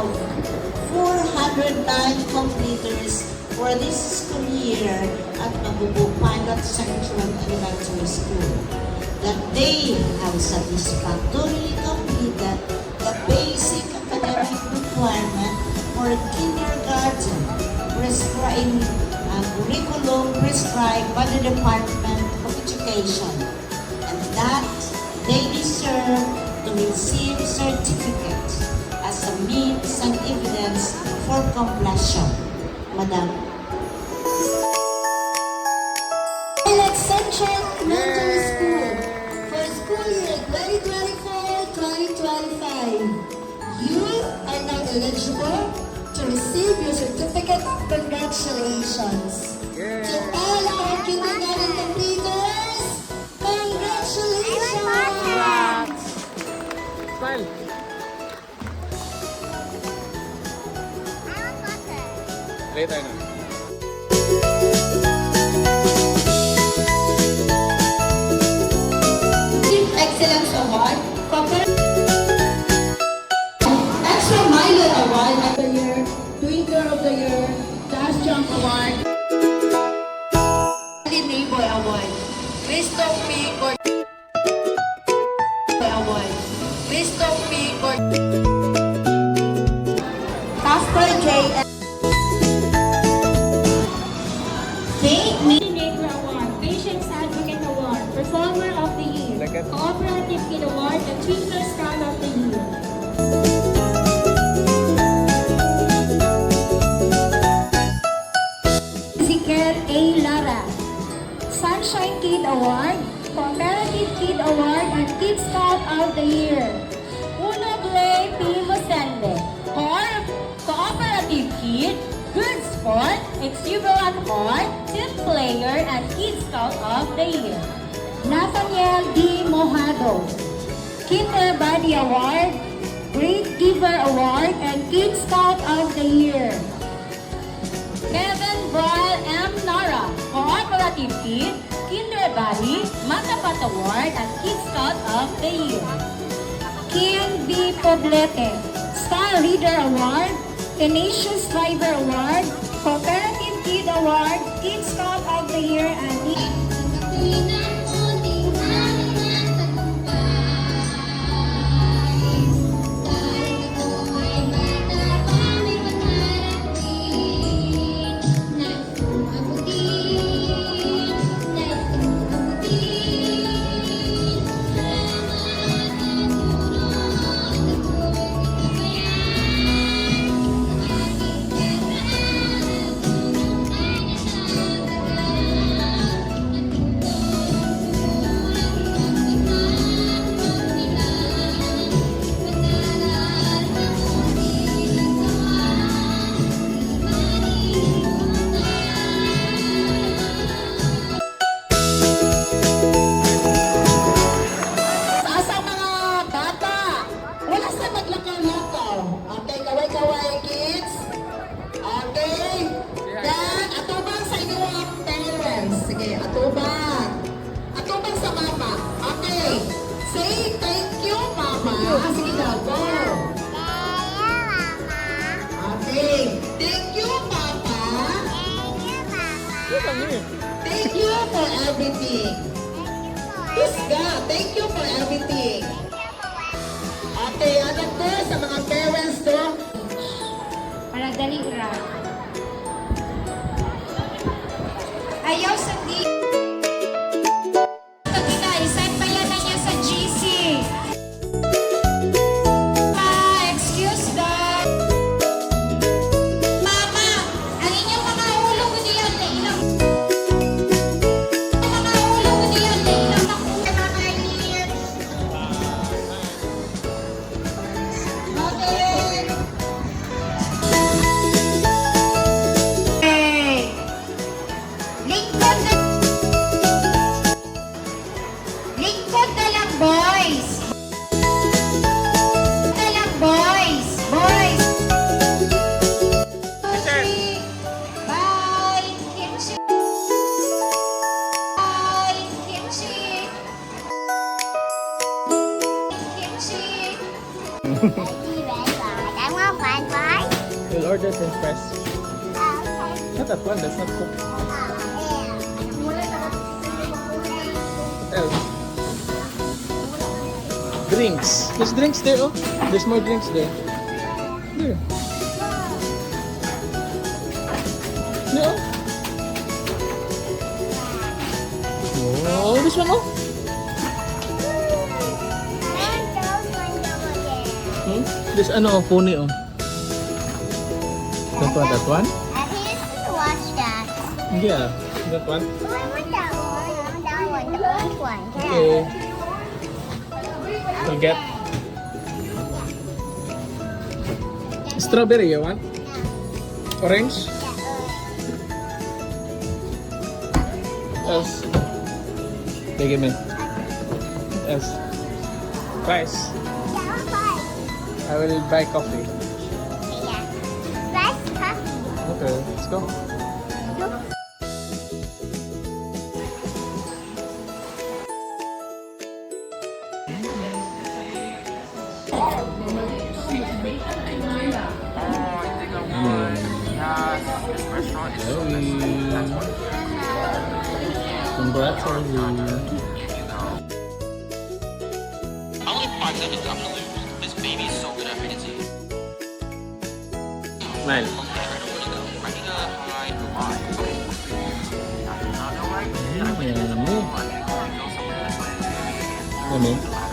of 409 completers for this school year at Mabubu Pilot Central Elementary School, that they have satisfactorily completed the basic academic requirement for kindergarten curriculum prescribed by the Department of Education, and that they deserve to receive certificate as a means and evidence for completion. Madam. Pilot Central Elementary School for school year 2024-2025. You are now eligible to receive your certificate of congratulations. To all our kindergarten completers, congratulations! Smile. Later na. Excellence Award, Extra Mile Award of the Year, Twinkler of the Year, Dash Jump Award, Neighbor Award, Cristo P. Award, Cristo P. Casper J. Neighbor Award, Patients Advocate Award, Performer of the Year, Cooperative Kid Award, and Twinkler Scout of the Year. Ezekiel A. Lara, Sunshine Kid Award, Cooperative Kid Award, and Kid Scout of the Year. Uno Blay P. Mosende, Cooperative Kid, Good Sport, Exuberant Heart, Team Player, and Kid Scout of the Year. Nathaniel D. Mojado, Kinder Buddy Award, Great Giver Award, and Kid Scout of the Year. Kevin Brian M. Nara, Cooperative Kid, Kinder Buddy, Matapat Award, and Kid Scout of the Year. King B. Poblete, Star Reader Award, Tenacious Driver Award, Cooperative Kid Award, Kid Scout of the Year, and say thank you, Mama. Sige daw, go. Okay. Thank you, Papa. Thank you for everything. Tusga, thank you for everything. Okay, anak ko, sa mga parents to. para dali ra. Ayaw sa di. Isan pa yan na niya sa GC. Excuse God. Mama, ang inyong mga ulo ko diyan na ilang. Ang mga ulo ko diyan na ilang. order french fries. Not that one, that's not cooked. What else? Drinks. There's drinks there, oh. There's more drinks there. There. No. Oh, this one, oh. Hmm? This ano, oh, pony, oh. That one, that one? Watch that. Yeah, that one. I want that one. That one, the pink one. Okay. We'll get strawberry, you want? Orange? Else? Okay, give me. Else? Rice. I will buy coffee. Okay, let's go. Congrats, Ellie. Only parts of it I'm gonna lose. This baby is so good at pregnancy. Smile. Okay, where do we go? I need to hide the line. I do not know where I can. Yummy. Yummy.